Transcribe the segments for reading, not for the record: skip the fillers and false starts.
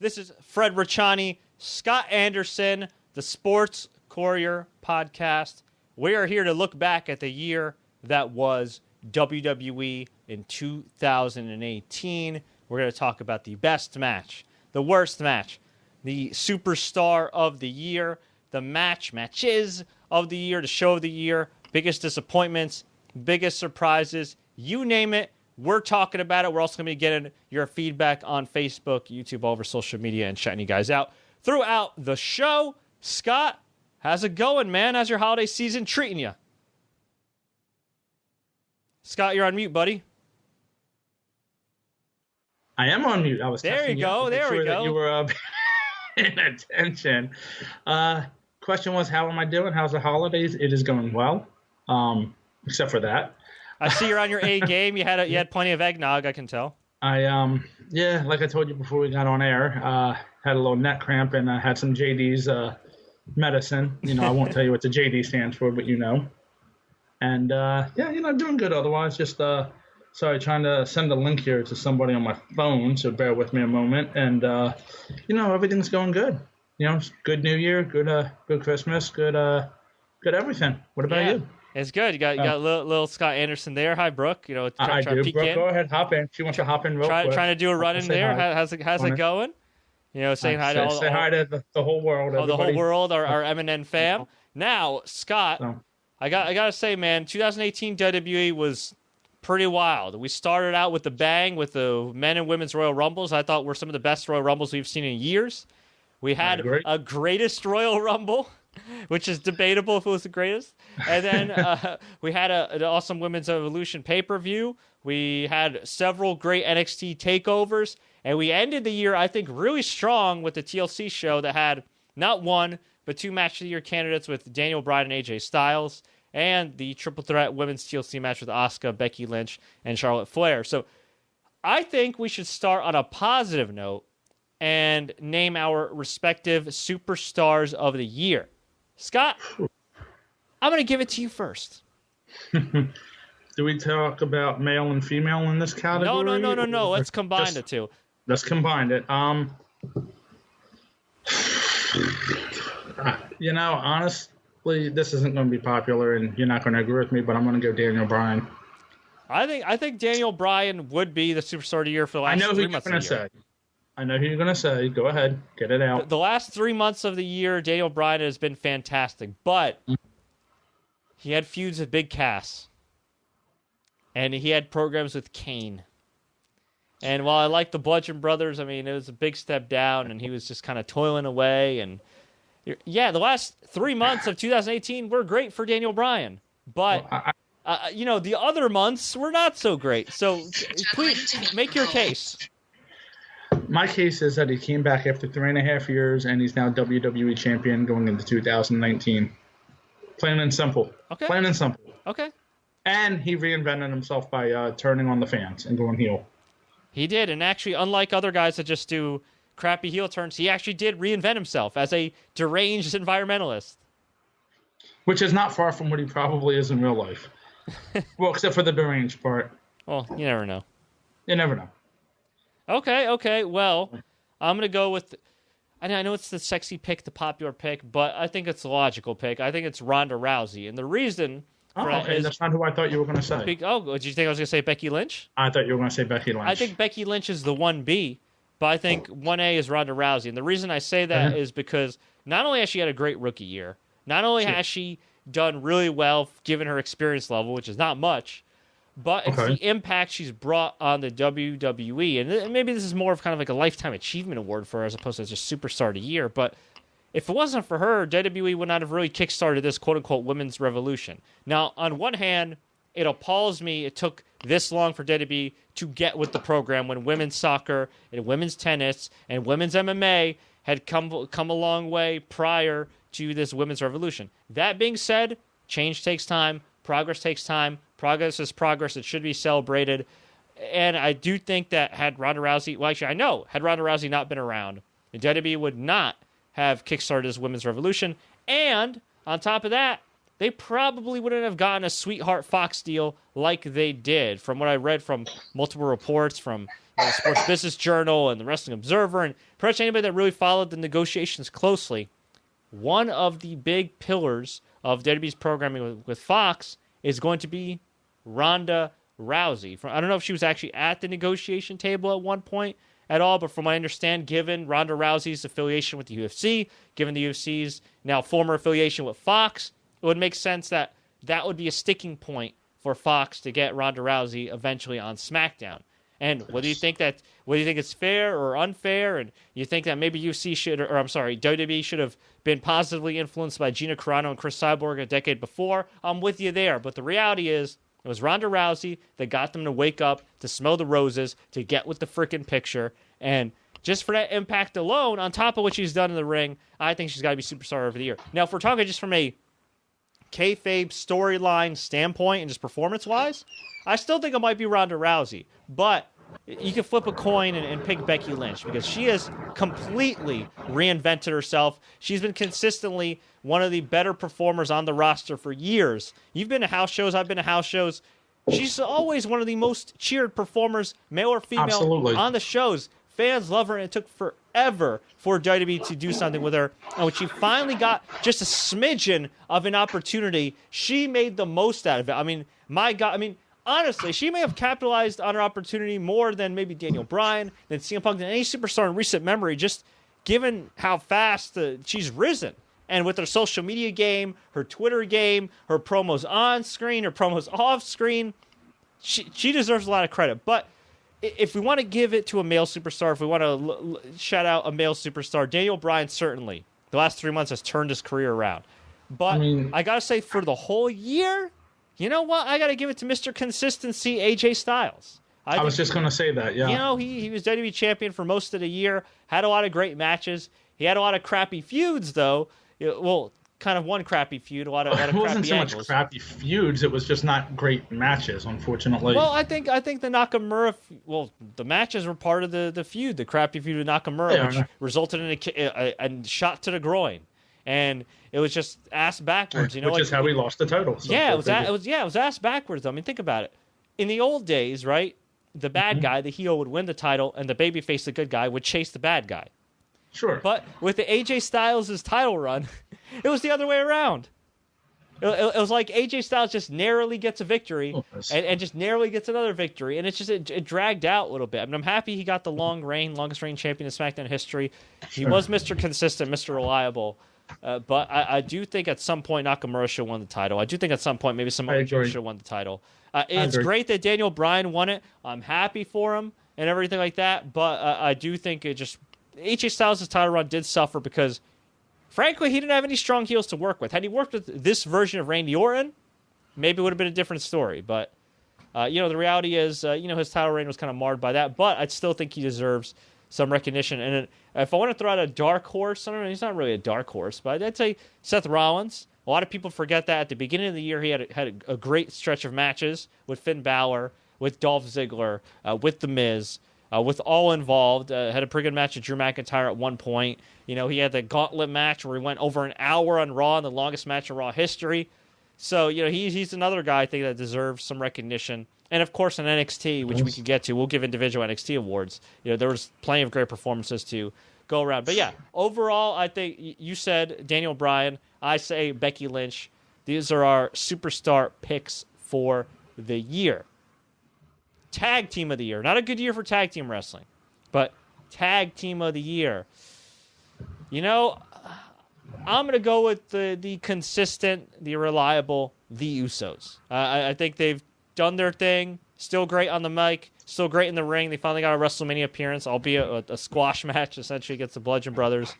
This is Fred Richani, Scott Anderson, the Sports Courier podcast. We are here to look back at the year that was WWE in 2018. We're going to talk about the best match, the worst match, the superstar of the year, the matches of the year, the show of the year, biggest disappointments, biggest surprises, you name it. We're talking about it. We're also going to be getting your feedback on Facebook, YouTube, all over social media, and shouting you guys out throughout the show. Scott, how's it going, man? How's your holiday season treating you? Scott, you're on mute, buddy. I am on mute. I was there. You go. There we go. You were paying attention. Question was, how am I doing? How's the holidays? It is going well, except for that. I see you're on your A game. You had plenty of eggnog, I can tell. Yeah, like I told you before we got on air, had a little neck cramp and I had some JD's medicine. I won't tell you what the JD stands for, but you know. And doing good otherwise. Just sorry, trying to send a link here to somebody on my phone, so bear with me a moment. And everything's going good. Good New Year, good Christmas, good everything. What about you? It's good. You got little Scott Anderson there. Hi, Brooke. I do. Brooke, go ahead, hop in. She wants to hop in real quick. Trying to do a run in there. Hi. How's it going? Saying hi to say hi to the whole world. The whole world, our MNN fam. Now, Scott, I gotta say, man, 2018 WWE was pretty wild. We started out with the bang with the men and women's Royal Rumbles. I thought were some of the best Royal Rumbles we've seen in years. We had a greatest Royal Rumble, which is debatable if it was the greatest. And then we had an awesome Women's Evolution pay-per-view. We had several great NXT takeovers. And we ended the year, I think, really strong with the TLC show that had not one, but two Match of the Year candidates with Daniel Bryan and AJ Styles, and the triple threat women's TLC match with Asuka, Becky Lynch, and Charlotte Flair. So I think we should start on a positive note and name our respective superstars of the year. Scott, I'm going to give it to you first. Do we talk about male and female in this category? No. Let's combine the two. Let's combine it. Honestly, this isn't going to be popular, and you're not going to agree with me, but I'm going to go Daniel Bryan. I think Daniel Bryan would be the superstar of the year for the last 3 months of the year. I know who you're going to say. Go ahead. Get it out. The last 3 months of the year, Daniel Bryan has been fantastic, but he had feuds with Big Cass, and he had programs with Kane. And while I like the Bludgeon Brothers, it was a big step down, and he was just kind of toiling away. And the last 3 months of 2018 were great for Daniel Bryan, but the other months were not so great. So please make your case. My case is that he came back after 3.5 years, and he's now WWE champion going into 2019. Plain and simple. Okay. Plain and simple. Okay. And he reinvented himself by turning on the fans and going heel. He did, and actually, unlike other guys that just do crappy heel turns, he actually did reinvent himself as a deranged environmentalist. Which is not far from what he probably is in real life. Well, except for the deranged part. Well, you never know. You never know. Okay. Well, I'm going to go with... I know it's the sexy pick, the popular pick, but I think it's a logical pick. I think it's Ronda Rousey. And the reason... that's not who I thought you were going to say. Did you think I was going to say Becky Lynch? I thought you were going to say Becky Lynch. I think Becky Lynch is the 1B, but I think 1A is Ronda Rousey. And the reason I say that is because not only has she had a great rookie year, not only has she done really well given her experience level, which is not much, but it's the impact she's brought on the WWE. And maybe this is more of kind of like a lifetime achievement award for her as opposed to just superstar of the year. But if it wasn't for her, WWE would not have really kickstarted this quote-unquote women's revolution. Now, on one hand, it appalls me it took this long for WWE to get with the program when women's soccer and women's tennis and women's MMA had come a long way prior to this women's revolution. That being said, change takes time. Progress takes time. Progress is progress. It should be celebrated. And I do think that had Ronda Rousey... Well, actually, I know. Had Ronda Rousey not been around, the WWE would not have kickstarted this women's revolution. And on top of that, they probably wouldn't have gotten a Sweetheart Fox deal like they did. From what I read from multiple reports from the Sports Business Journal and the Wrestling Observer, and pretty much anybody that really followed the negotiations closely, one of the big pillars of WWE's programming with Fox is going to be Ronda Rousey. I don't know if she was actually at the negotiation table at one point at all, but from what I understand, given Ronda Rousey's affiliation with the UFC, given the UFC's now former affiliation with Fox, it would make sense that that would be a sticking point for Fox to get Ronda Rousey eventually on SmackDown. And whether you think it's fair or unfair, and you think that maybe WWE should have been positively influenced by Gina Carano and Chris Cyborg a decade before, I'm with you there. But the reality is, it was Ronda Rousey that got them to wake up, to smell the roses, to get with the freaking picture. And just for that impact alone, on top of what she's done in the ring, I think she's got to be Superstar of the Year. Now, if we're talking just from a kayfabe storyline standpoint and just performance-wise, I still think it might be Ronda Rousey. But you can flip a coin and pick Becky Lynch because she has completely reinvented herself. She's been consistently one of the better performers on the roster for years. You've been to house shows. I've been to house shows. She's always one of the most cheered performers, male or female, Absolutely. on the shows. Fans love her, and it took forever for WWE to do something with her. And when she finally got just a smidgen of an opportunity, she made the most out of it. I mean, my God, honestly, she may have capitalized on her opportunity more than maybe Daniel Bryan, than CM Punk, than any superstar in recent memory, just given how fast she's risen. And with her social media game, her Twitter game, her promos on screen, her promos off screen, she deserves a lot of credit. But if we want to give it to a male superstar, if we want to shout out a male superstar, Daniel Bryan certainly, the last 3 months has turned his career around. But I got to say, for the whole year, you know what? I got to give it to Mr. Consistency, AJ Styles. I was just going to say that, yeah. You know, he was WWE champion for most of the year, had a lot of great matches. He had a lot of crappy feuds, though. Well, kind of one crappy feud, a lot of it wasn't crappy so angles. much crappy feuds. It was just not great matches, unfortunately. Well, I think the Nakamura, the matches were part of the feud, the crappy feud with Nakamura, which resulted in a shot to the groin. And it was just ass backwards, you know. Which is how we lost the title. So yeah, it was ass backwards. I mean, think about it. In the old days, right, the bad guy, the heel, would win the title, and the babyface, the good guy, would chase the bad guy. Sure. But with the AJ Styles' title run, it was the other way around. It was like AJ Styles just narrowly gets a victory and just narrowly gets another victory. And it's just it dragged out a little bit. I mean, I'm happy he got the longest reign champion in SmackDown history. He was Mr. Consistent, Mr. Reliable. But I do think at some point Nakamura should have won the title. I do think at some point maybe some other should have won the title. It's great that Daniel Bryan won it. I'm happy for him and everything like that. But I do think AJ Styles' title run did suffer because, frankly, he didn't have any strong heels to work with. Had he worked with this version of Randy Orton, maybe it would have been a different story. But, the reality is, his title reign was kind of marred by that. But I still think he deserves some recognition. And if I want to throw out a dark horse, I don't know, he's not really a dark horse, but I'd say Seth Rollins. A lot of people forget that at the beginning of the year he had a great stretch of matches with Finn Balor, with Dolph Ziggler, with The Miz. With all involved, had a pretty good match with Drew McIntyre at one point. You know, he had the gauntlet match where he went over an hour on Raw, the longest match in Raw history. So, he's another guy I think that deserves some recognition. And, of course, in NXT, which we can get to, we'll give individual NXT awards. There was plenty of great performances to go around. But, yeah, overall, I think you said Daniel Bryan. I say Becky Lynch. These are our superstar picks for the year. Tag Team of the Year. Not a good year for tag team wrestling, but Tag Team of the Year. I'm going to go with the consistent, the reliable, the Usos. I think they've done their thing. Still great on the mic. Still great in the ring. They finally got a WrestleMania appearance, albeit a squash match, essentially against the Bludgeon Brothers.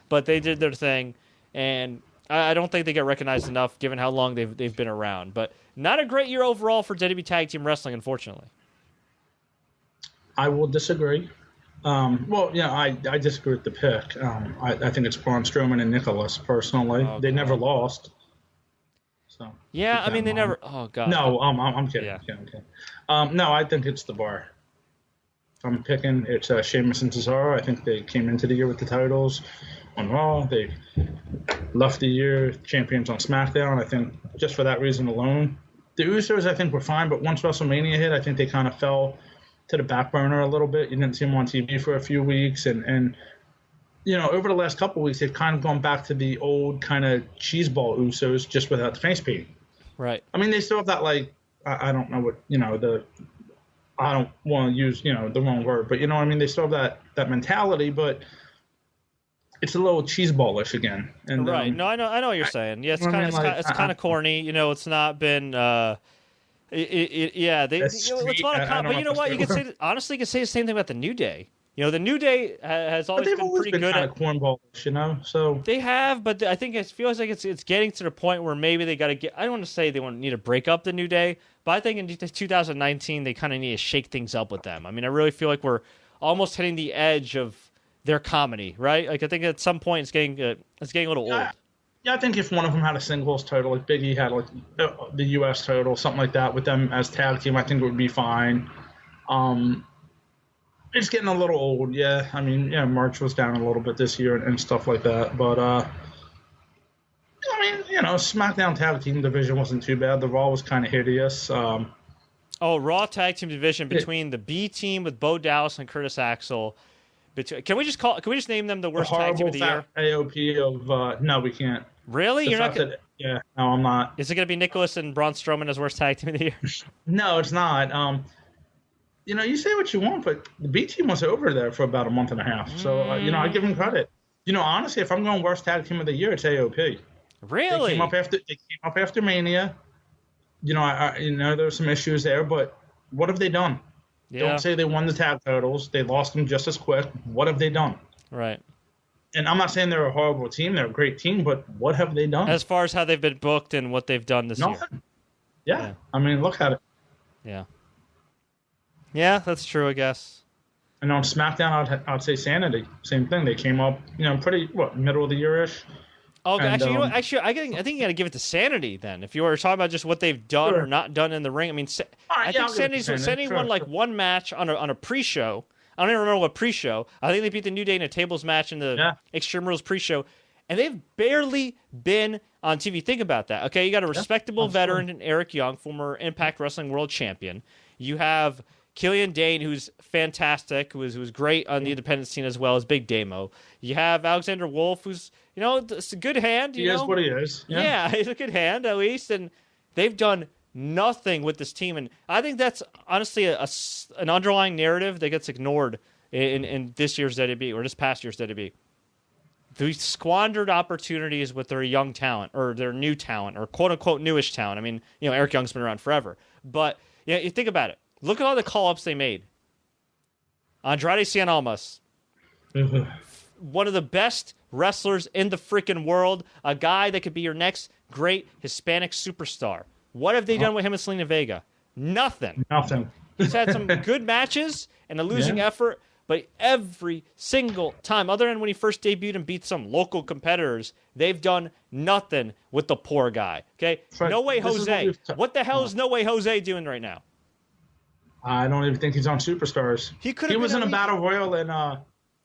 But they did their thing, and I don't think they get recognized enough given how long they've been around. But not a great year overall for WWE Tag Team Wrestling, unfortunately. I will disagree. I disagree with the pick. I think it's Braun Strowman and Nicholas, personally. They never lost. So yeah, they never... Oh, God. No, I'm kidding. Yeah. I'm kidding. No, I think it's the Bar. I'm picking, it's Sheamus and Cesaro. I think they came into the year with the titles on Raw. They left the year champions on SmackDown. I think just for that reason alone. The Usos, I think, were fine, but once WrestleMania hit, I think they kind of fell to the back burner a little bit. You didn't see him on TV for a few weeks, and over the last couple of weeks, they've kind of gone back to the old kind of cheeseball Usos, just without the face paint. Right. I mean, they still have that, like, I don't know what, I don't want to use, the wrong word, but you know what I mean? They still have that mentality, but it's a little cheeseballish again. And, right. No, I know what you're saying. Yeah, it's kind of corny. It's not been. Yeah, it's a lot of. But you know what? You could say honestly, you could say the same thing about the New Day. The New Day has always been pretty good at cornballish, So they have, but I think it feels like it's getting to the point where maybe they got to get. I don't want to say they need to break up the New Day, but I think in 2019 they kind of need to shake things up with them. I mean, I really feel like we're almost hitting the edge of their comedy, right? Like I think at some point it's getting a little old. Yeah, I think if one of them had a singles title, like Big E had like the U.S. title, something like that, with them as tag team, I think it would be fine. It's getting a little old, yeah. I mean, March was down a little bit this year and stuff like that. But, I mean, SmackDown tag team division wasn't too bad. The Raw was kind of hideous. Raw tag team division between the B team with Bo Dallas and Curtis Axel. Can we just name them the worst tag team of the year? AOP of no, we can't. Really? You're not gonna... Yeah, no, I'm not. Is it going to be Nicholas and Braun Strowman as worst tag team of the year? No, it's not. You say what you want, but the B team was over there for about a month and a half. So, I give them credit. Honestly, if I'm going worst tag team of the year, it's AOP. Really? They came up after Mania. There were some issues there, but what have they done? Yeah. Don't say they won the tag titles. They lost them just as quick. What have they done? Right. And I'm not saying they're a horrible team. They're a great team, but what have they done? As far as how they've been booked and what they've done this year. Nothing. Yeah. I mean, look at it. Yeah. Yeah, that's true, I guess. And on SmackDown, I'd say Sanity. Same thing. They came up, pretty, middle of the year-ish. Oh, and, actually, I think you got to give it to Sanity then. If you were talking about just what they've done or not done in the ring, I mean, I think Sanity won like one match on a pre-show. I don't even remember what pre-show. I think they beat the New Day in a tables match in the Extreme Rules pre-show, and they've barely been on TV. Think about that. Okay, you got a respectable veteran in Eric Young, former Impact Wrestling World Champion. You have Killian Dane, who's fantastic, who was great on the independent scene as well as Big Damo. You have Alexander Wolf, who's, it's a good hand. He is what he is. Yeah, he's a good hand, at least. And they've done nothing with this team. And I think that's honestly an underlying narrative that gets ignored in this year's WWE, or this past year's WWE. They squandered opportunities with their young talent, or their new talent, or quote-unquote newish talent. I mean, Eric Young's been around forever. But you think about it. Look at all the call-ups they made. Andrade Cien Almas. Mm-hmm. One of the best wrestlers in the freaking world. A guy that could be your next great Hispanic superstar. What have they done with him and Selena Vega? Nothing. He's had some good matches and a losing effort, but every single time, other than when he first debuted and beat some local competitors, they've done nothing with the poor guy. Okay? No Way Jose. What the hell is No Way Jose doing right now? I don't even think he's on Superstars. He was in a battle royal in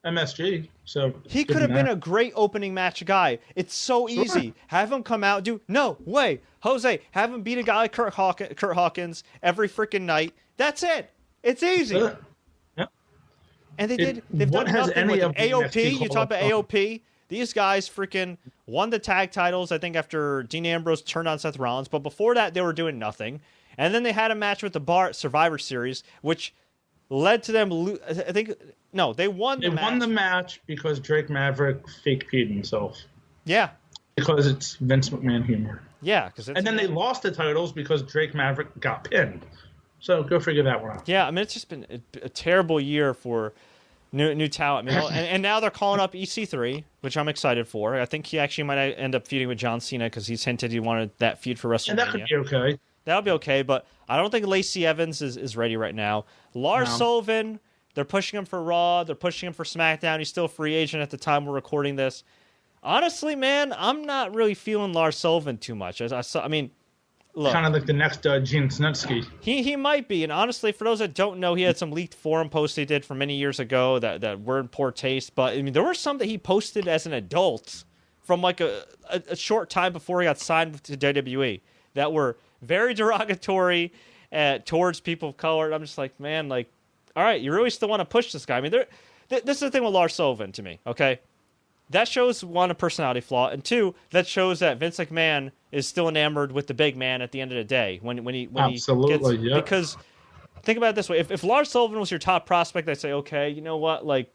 MSG, so he could have been a great opening match guy. It's so easy. Have him come out, No Way Jose. Have him beat a guy like Kurt Hawkins every freaking night. That's it. It's easy. Yeah. And they've done nothing with AOP. You talk about AOP. These guys freaking won the tag titles, I think, after Dean Ambrose turned on Seth Rollins. But before that, they were doing nothing. And then they had a match with the Bar Survivor Series, which led to them. They won the match. They won the match because Drake Maverick fake peed himself. Yeah. Because it's Vince McMahon humor. Yeah. And then they lost the titles because Drake Maverick got pinned. So go figure that one out. Yeah, I mean, it's just been a terrible year for new talent. I mean, and now they're calling up EC3, which I'm excited for. I think he actually might end up feuding with John Cena because he's hinted he wanted that feud for WrestleMania. And that could be okay. That'll be okay, but I don't think Lacey Evans is ready right now. Lars Sullivan, they're pushing him for Raw. They're pushing him for SmackDown. He's still a free agent at the time we're recording this. Honestly, man, I'm not really feeling Lars Sullivan too much. I mean, look. Kind of like the next Gene Snitsky. He might be. And honestly, for those that don't know, he had some leaked forum posts he did from many years ago that were in poor taste. But, I mean, there were some that he posted as an adult from like a short time before he got signed to WWE that were very derogatory towards people of color. I'm just like, man, like, all right, you really still want to push this guy. I mean, this is the thing with Lars Sullivan to me, okay? That shows, one, a personality flaw, and two, that shows that Vince McMahon is still enamored with the big man at the end of the day. When he Absolutely, gets, because think about it this way: if Lars Sullivan was your top prospect, I'd say, okay, you know what, like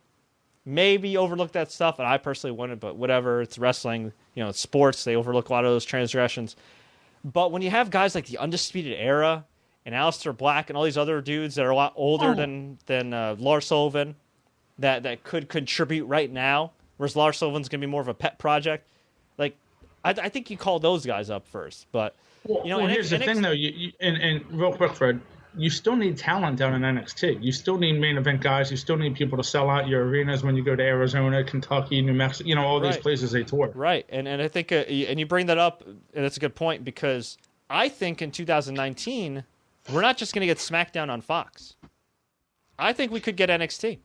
maybe overlook that stuff, and I personally wouldn't, but whatever. It's wrestling, it's sports. They overlook a lot of those transgressions. But when you have guys like the Undisputed Era and Aleister Black and all these other dudes that are a lot older than Lars Sullivan, that could contribute right now. Whereas Lars Sullivan's going to be more of a pet project. Like, I think you call those guys up first. But, here's the thing, though. And real quick, Fred, you still need talent down in NXT. You still need main event guys. You still need people to sell out your arenas when you go to Arizona, Kentucky, New Mexico, all these places they tour. Right. And I think, and you bring that up, and that's a good point, because I think in 2019, we're not just going to get SmackDown on Fox. I think we could get NXT.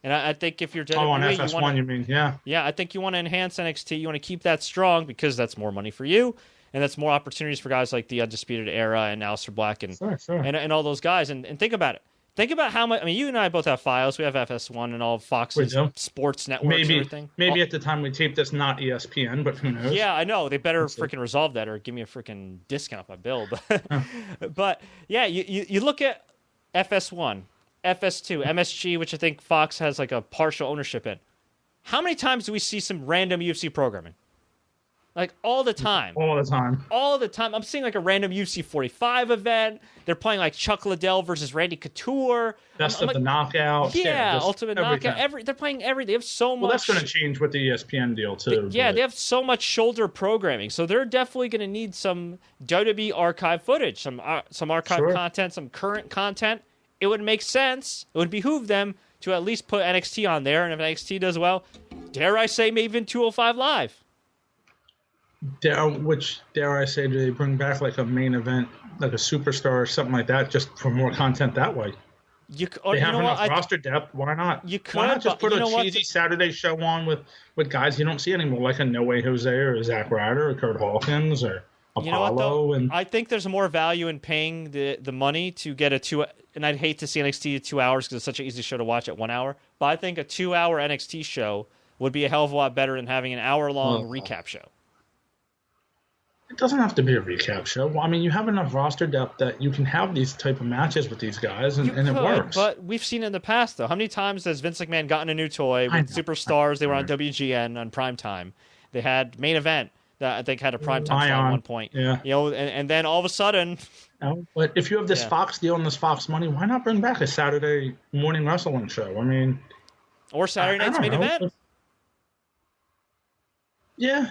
And I think if you're WWE, on FS1, you mean, yeah. Yeah, I think you want to enhance NXT. You want to keep that strong because that's more money for you, and that's more opportunities for guys like the Undisputed Era and Aleister Black and all those guys. And think about it. Think about how much. I mean, you and I both have files. We have FS1 and all of Fox's sports networks and everything. Maybe at the time we taped this, not ESPN, but who knows? Yeah, I know. They better freaking resolve that or give me a freaking discount on my bill. But yeah, you look at FS1. FS2, MSG, which I think Fox has like a partial ownership in. How many times do we see some random UFC programming? Like all the time. All the time. All the time. I'm seeing like a random UFC 45 event. They're playing like Chuck Liddell versus Randy Couture. Best of the Knockout. Yeah, Ultimate Knockout. They're playing everything. They have so much. Well, that's going to change with the ESPN deal too. They have so much shoulder programming. So they're definitely going to need some WWE archive footage, some archive content, some current content. It would make sense. It would behoove them to at least put NXT on there. And if NXT does well, dare I say, maybe even 205 Live. Which, dare I say, do they bring back like a main event, like a superstar or something like that, just for more content that way? They have enough roster depth. Why not? You could. Why not just put a cheesy Saturday show on with guys you don't see anymore, like a No Way Jose or a Zack Ryder or Kurt Hawkins or Apollo? You know what, though? I think there's more value in paying the money to get a 2. And I'd hate to see NXT 2 hours because it's such an easy show to watch at 1 hour. But I think a 2-hour NXT show would be a hell of a lot better than having an hour-long recap show. It doesn't have to be a recap show. I mean, you have enough roster depth that you can have these type of matches with these guys, and it works. But we've seen it in the past, though. How many times has Vince McMahon gotten a new toy with superstars? They were on WGN on primetime. They had main event that I think had a primetime slot at one point. Yeah. And then all of a sudden... But if you have this Fox deal and this Fox money, why not bring back a Saturday morning wrestling show? I mean... Or Saturday night's main event. Yeah.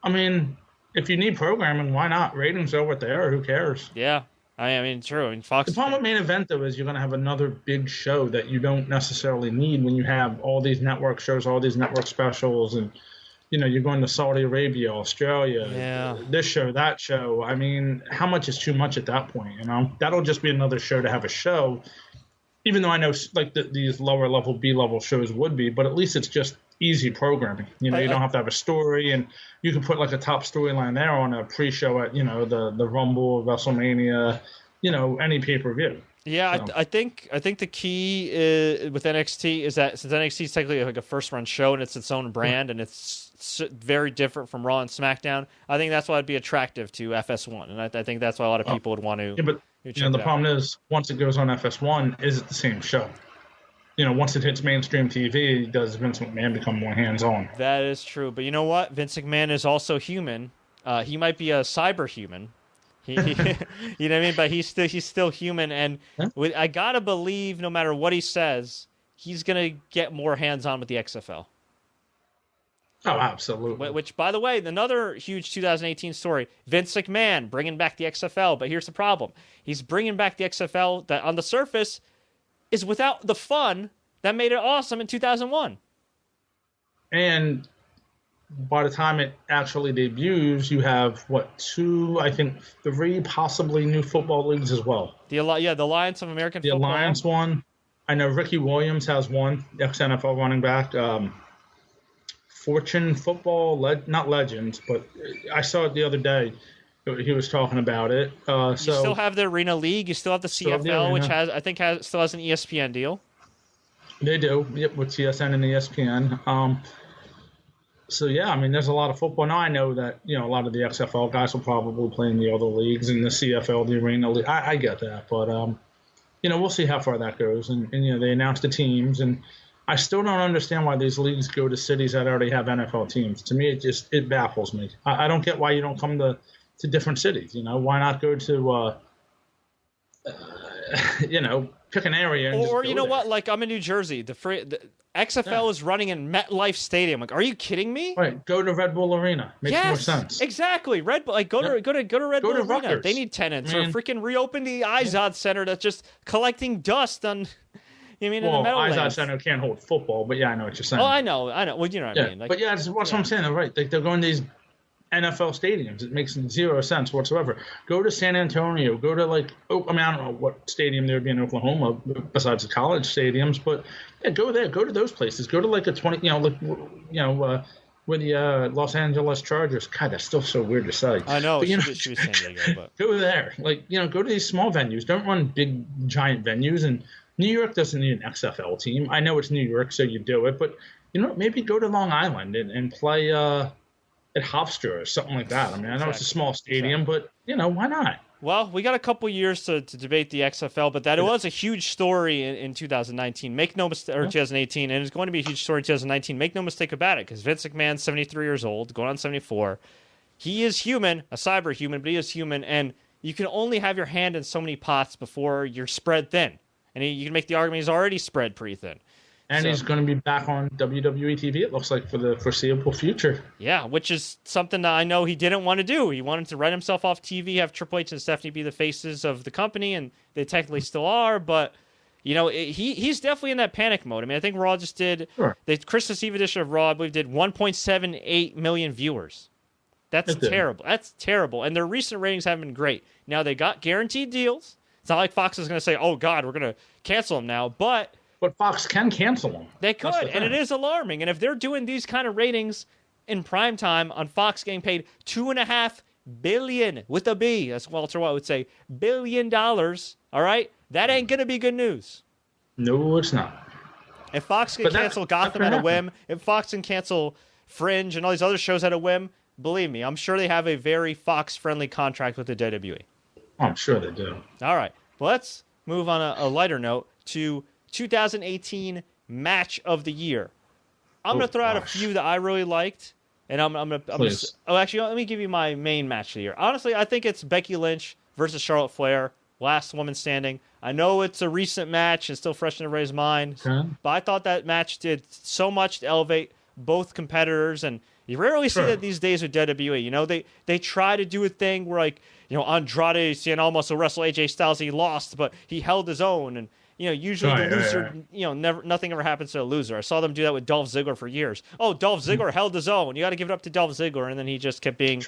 I mean, if you need programming, why not? Ratings over there. Who cares? Yeah. I mean, true. I mean, Fox... The problem with main event, though, is you're going to have another big show that you don't necessarily need when you have all these network shows, all these network specials, and... you're going to Saudi Arabia, Australia, this show, that show. I mean, how much is too much at that point, That'll just be another show to have a show, even though I know like these lower-level, B-level shows would be, but at least it's just easy programming. You don't have to have a story, and you can put like a top storyline there on a pre-show at, the Rumble, WrestleMania, any pay-per-view. Yeah, so. I think the key with NXT is that since NXT is technically like a first-run show and it's its own brand and it's very different from Raw and SmackDown, I think that's why it'd be attractive to FS1, and I think that's why a lot of people would want to. Yeah, but the problem is once it goes on FS1, is it the same show? Once it hits mainstream TV, does Vince McMahon become more hands-on? That is true, but you know what? Vince McMahon is also human. He might be a cyber human. You know what I mean? But he's still human, and I gotta believe no matter what he says, he's gonna get more hands-on with the XFL. Oh, absolutely. Which, by the way, another huge 2018 story, Vince McMahon bringing back the XFL. But here's the problem. He's bringing back the XFL that on the surface is without the fun that made it awesome in 2001. And by the time it actually debuts, you have, 2, I think 3 possibly new football leagues as well. The Alliance of American Football. The Alliance one. I know Ricky Williams has one, ex-NFL running back. Fortune Football, not Legends, but I saw it the other day. He was talking about it. You still have the Arena League. You still have the CFL, which still has an ESPN deal. They do, yep, with TSN and ESPN. So yeah, I mean, there's a lot of football. Now I know that a lot of the XFL guys will probably play in the other leagues, and the CFL, the Arena League. I get that, but we'll see how far that goes. And they announced the teams, and I still don't understand why these leagues go to cities that already have NFL teams. To me, it baffles me. I don't get why you don't come to different cities. Why not go to pick an area. Or you know what? Like, I'm in New Jersey. The XFL is running in MetLife Stadium. Like, are you kidding me? Right. Go to Red Bull Arena. Makes more sense. Exactly. Red Bull. Like, go to Red Bull Arena. Rutgers. They need tenants. Or freaking reopen the Izod Center that's just collecting dust on. In the Meadowlands. Izod Center can't hold football, but yeah, I know what you're saying. Oh, I know. Well, you know what I mean. Like, but yeah, that's what I'm saying. Right. They're going to these NFL stadiums. It makes zero sense whatsoever. Go to San Antonio. Go to I don't know what stadium there would be in Oklahoma besides the college stadiums, but yeah, go there. Go to those places. Go to a 20, where the Los Angeles Chargers. God, that's still so weird to say. I know. But, San Diego, but go there. Go to these small venues. Don't run big giant venues. And New York doesn't need an XFL team. I know it's New York, so you do it, but maybe go to Long Island and play. At Hofstra or something like that. I mean, I know it's a small stadium, but why not? Well, we got a couple years to debate the XFL, but that was a huge story in 2019. Make no mistake, or 2018, and it's going to be a huge story in 2019. Make no mistake about it, because Vince McMahon's 73 years old, going on 74. He is human, a cyber human, but he is human, and you can only have your hand in so many pots before you're spread thin. And you can make the argument he's already spread pretty thin. And he's going to be back on WWE TV, it looks like, for the foreseeable future. Yeah, which is something that I know he didn't want to do. He wanted to write himself off TV, have Triple H and Stephanie be the faces of the company, and they technically still are, but he's definitely in that panic mode. I mean, I think Raw just did, the Christmas Eve edition of Raw, I believe, did 1.78 million viewers. That's terrible. That's terrible. And their recent ratings haven't been great. Now, they got guaranteed deals. It's not like Fox is going to say, oh, God, we're going to cancel them now, but Fox can cancel them. They could, and it is alarming. And if they're doing these kind of ratings in prime time on Fox getting paid $2.5 billion with a B, as Walter White would say, $1 billion, all right? That ain't going to be good news. No, it's not. If Fox can cancel Gotham at a whim, if Fox can cancel Fringe and all these other shows at a whim, believe me, I'm sure they have a very Fox-friendly contract with the WWE. I'm sure they do. All right. Well, let's move on a lighter note to 2018 match of the year. I'm going to throw out a few that I really liked, and I'm going to. Oh, actually, let me give you my main match of the year. Honestly, I think it's Becky Lynch versus Charlotte Flair, last woman standing. I know it's a recent match and still fresh in everybody's mind, but I thought that match did so much to elevate both competitors, and you rarely see that these days with WWE. They try to do a thing where Andrade Cien Almas will wrestle AJ Styles. He lost, but he held his own, and usually the loser, nothing ever happens to a loser. I saw them do that with Dolph Ziggler for years. Oh, Dolph Ziggler held his own. You got to give it up to Dolph Ziggler, and then he just kept being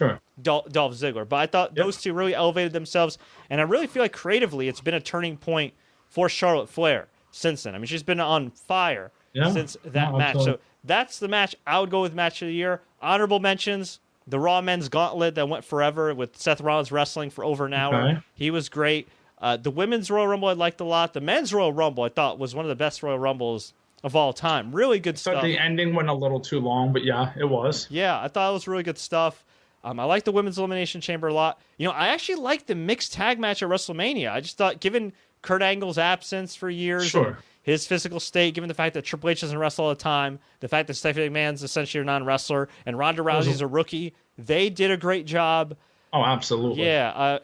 Dolph Ziggler. But I thought those two really elevated themselves, and I really feel like creatively it's been a turning point for Charlotte Flair since then. I mean, she's been on fire since that match. So that's the match I would go with match of the year. Honorable mentions, the Raw Men's Gauntlet that went forever with Seth Rollins wrestling for over an hour. Okay. He was great. The Women's Royal Rumble I liked a lot. The Men's Royal Rumble I thought was one of the best Royal Rumbles of all time. Really good stuff. The ending went a little too long, but yeah, it was. Yeah, I thought it was really good stuff. I like the Women's Elimination Chamber a lot. I actually liked the mixed tag match at WrestleMania. I just thought, given Kurt Angle's absence for years, and his physical state, given the fact that Triple H doesn't wrestle all the time, the fact that Stephanie McMahon's essentially a non-wrestler, and Ronda Rousey's a rookie, they did a great job. Oh, absolutely. Yeah,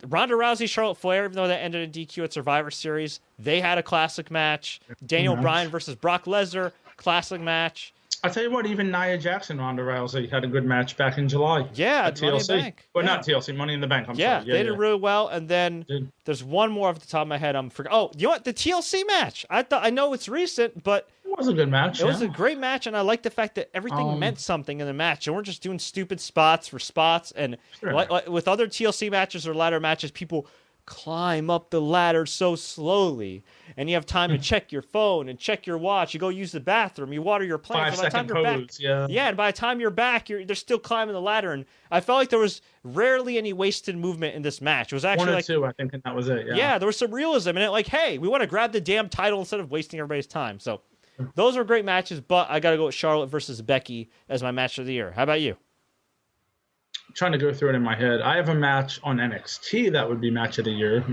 Ronda Rousey, Charlotte Flair, even though that ended in DQ at Survivor Series, they had a classic match. Daniel Bryan versus Brock Lesnar, classic match. I'll tell you what, even Nia Jackson, Ronda Rousey had a good match back in July. Yeah, at TLC. Money in the Bank. Well, not TLC, Money in the Bank. I'm sorry. They did really well. And then there's one more off the top of my head. Oh, you know what? The TLC match. I know it's recent, but it was a good match. It was a great match, and I like the fact that everything meant something in the match. They weren't just doing stupid spots for spots. And with other TLC matches or ladder matches, people climb up the ladder so slowly, and you have time to check your phone and check your watch. You go use the bathroom, you water your plants. 5 second pose, yeah, and by the time you're back, they're still climbing the ladder. And I felt like there was rarely any wasted movement in this match. It was actually one or two, I think, and that was it. Yeah, there was some realism in it. Like, hey, we want to grab the damn title instead of wasting everybody's time. So those are great matches, but I got to go with Charlotte versus Becky as my match of the year. How about you? I'm trying to go through it in my head. I have a match on NXT that would be match of the year.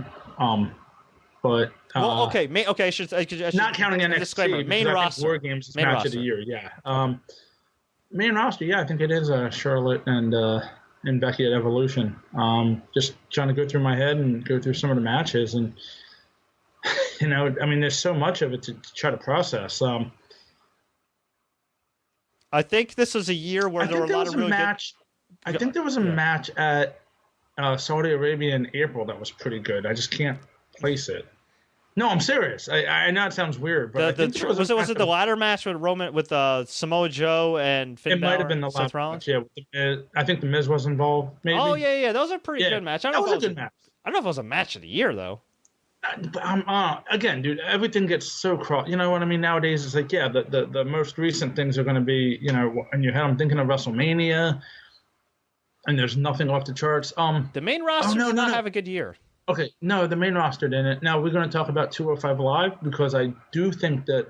But well, okay, I should not counting NXT. Disclaimer, main roster. War Games is main match roster. of the year. Yeah. Main roster. Yeah, I think it is Charlotte and Becky at Evolution. Just trying to go through my head and go through some of the matches, and I mean, there's so much of it to try to process. I think this was a year where there were a lot of really match. I think there was a match at Saudi Arabia in April that was pretty good. I just can't place it. No, I'm serious. I know it sounds weird, but was it the ladder match with Samoa Joe and Finn Balor? It might have been the Seth Rollins. Match, yeah. I think the Miz was involved. Maybe. Oh yeah. Those are pretty good match. That was a good match. I don't know if it was a match of the year though. But again, dude, everything gets so cross. You know what I mean? Nowadays, it's like, the most recent things are going to be, in your head. I'm thinking of WrestleMania, and there's nothing off the charts. The main roster did not have a good year. Okay, no, the main roster didn't. Now we're going to talk about 205 Live because I do think that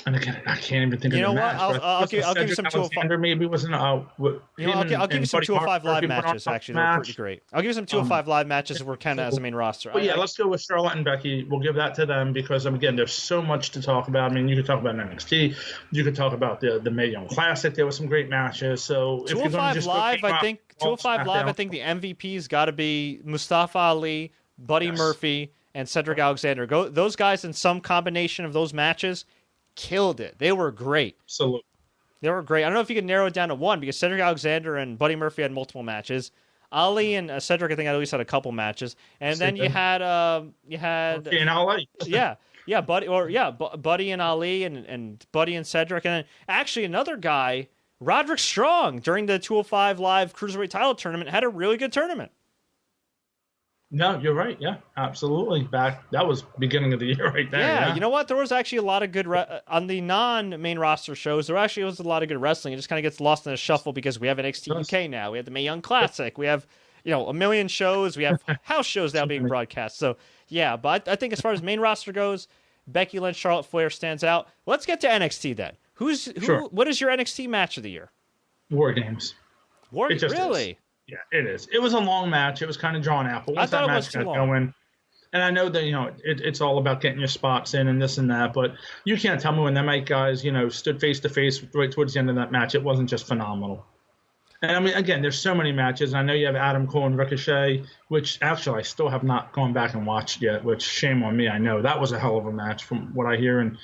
and again, I can't even think of the match. I'll give you some 205. Maybe wasn't. I'll give you some 205 Live matches. Actually, they're pretty great. I'll give you some 205 Live matches that were kind of as a main roster. But let's go with Charlotte and Becky. We'll give that to them because again, there's so much to talk about. I mean, you could talk about NXT. You could talk about the Mae Young Classic. There were some great matches. So 205 Live, I think 205 Live. I think the MVP's got to be Mustafa Ali, Buddy Murphy, and Cedric Alexander. Those guys in some combination of those matches killed it. They were great. Absolutely. They were great. I don't know if you could narrow it down to one because Cedric Alexander and Buddy Murphy had multiple matches. Ali and Cedric, I think, at least had a couple matches. And then you had and Ali. Buddy and Ali and Buddy and Cedric. And then actually another guy, Roderick Strong, during the 205 Live Cruiserweight title tournament, had a really good tournament. No, you're right. Yeah, absolutely. That was beginning of the year right there. Yeah, you know what? There was actually a lot of good on the non-main roster shows. There actually was a lot of good wrestling. It just kind of gets lost in the shuffle because we have NXT UK now. We have the Mae Young Classic. We have a million shows. We have house shows now being broadcast. So yeah, but I think as far as main roster goes, Becky Lynch, Charlotte Flair stands out. Let's get to NXT then. What is your NXT match of the year? War Games. Really? Is. Yeah, it is. It was a long match. It was kind of drawn out. But once that match got going, and I know that it's all about getting your spots in and this and that. But you can't tell me when them 8 guys stood face to face right towards the end of that match, it wasn't just phenomenal. And I mean, again, there's so many matches. I know you have Adam Cole and Ricochet, which actually I still have not gone back and watched yet. Which shame on me. I know that was a hell of a match from what I hear and.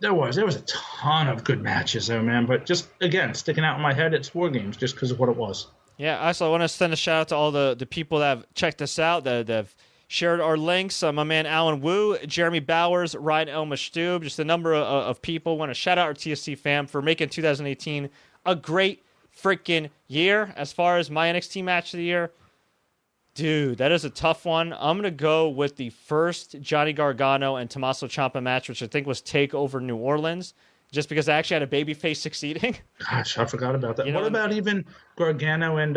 There was a ton of good matches though, man. But just again, sticking out in my head, it's War Games just because of what it was. Yeah, also I want to send a shout out to all the people that have checked us out, that have shared our links. My man Alan Wu, Jeremy Bowers, Ryan Elmashtub, just a number of people. Want to shout out our TSC fam for making 2018 a great freaking year. As far as my NXT match of the year, dude, that is a tough one. I'm going to go with the first Johnny Gargano and Tommaso Ciampa match, which I think was TakeOver New Orleans, just because I actually had a babyface succeeding. Gosh, I forgot about that. What about even Gargano and